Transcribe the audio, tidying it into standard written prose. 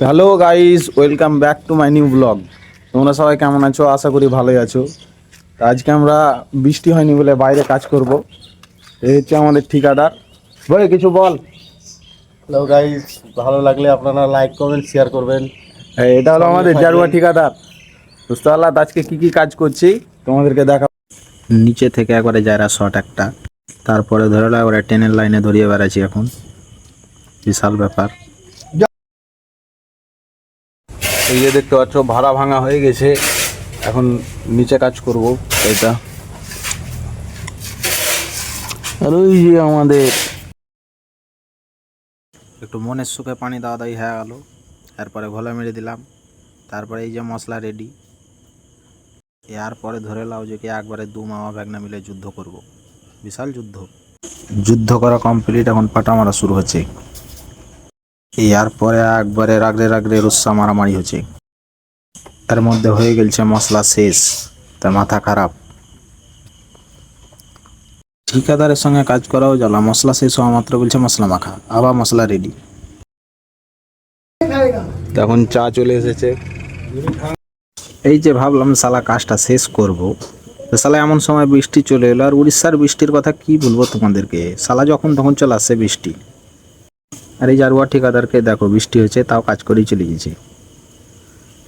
Hello guys, welcome back to my new blog. তোমরা সবাই কেমন আছো? আশা করি ভালোই আছো। তো আজকে আমরা বৃষ্টি হয়নি বলে বাইরে কাজ করব। এই হচ্ছে আমাদের ঠিকাদার। ভাই কিছু বল। হ্যালো গাইস, ভালো লাগলে আপনারা লাইক কমেন্ট শেয়ার করবেন। এটা হলো সঙ্গে আমাদের জারুয়া থাকবেন। ঠিকাদার। বুঝতে পারলা আজকে কি কি কাজ করছি তোমাদেরকে দেখা। নিচে থেকে একবারে যারা শর্ট একটা, তারপরে ধরে নাও একবারে ট্রেনের লাইনে ধরিয়ে বেড়াচ্ছি এখন। বিশাল ব্যাপার। এই যে দেখতে পাচ্ছ ভাড়া ভাঙা হয়ে গেছে, এখন নিচে কাজ করব এটা। আর ওই যে আমাদের একটু মনের সুখে পানি দেওয়া দাওয়ি হয়ে গেল, তারপরে ঘোলা মেরে দিলাম, তারপরে এই যে মশলা রেডি। এরপরে ধরে লাও যে কি একবারে দু মামা ভাগনা মিলে যুদ্ধ করব, বিশাল যুদ্ধ। যুদ্ধ করা কমপ্লিট, এখন পাটা মারা শুরু হচ্ছে। এরপরে একবারে রাগড়ে রাগড়ে রুস্সা মারামারি হচ্ছে। এর মধ্যে হয়ে গেছে মশলা শেষ, তার মাথা খারাপ। ঠিকাদারের সঙ্গে কাজ করাও জ্বালা, মশলা শেষ হওয়া মাত্র বলছে মশলা মাখা, আবার মশলা রেডি। তখন চা চলে এসেছে। এই যে ভাবলাম শালা কাজটা শেষ করব, তো শালা এমন সময় বৃষ্টি চলে এলো। আর উড়িষ্যার বৃষ্টির কথা কি বলবো তোমাদেরকে, শালা যখন তখন চলে আসছে বৃষ্টি। আর এই জারুয়া ঠিকাদারকে দেখো, বৃষ্টি হচ্ছে তাও কাজ করেই চলে গেছে।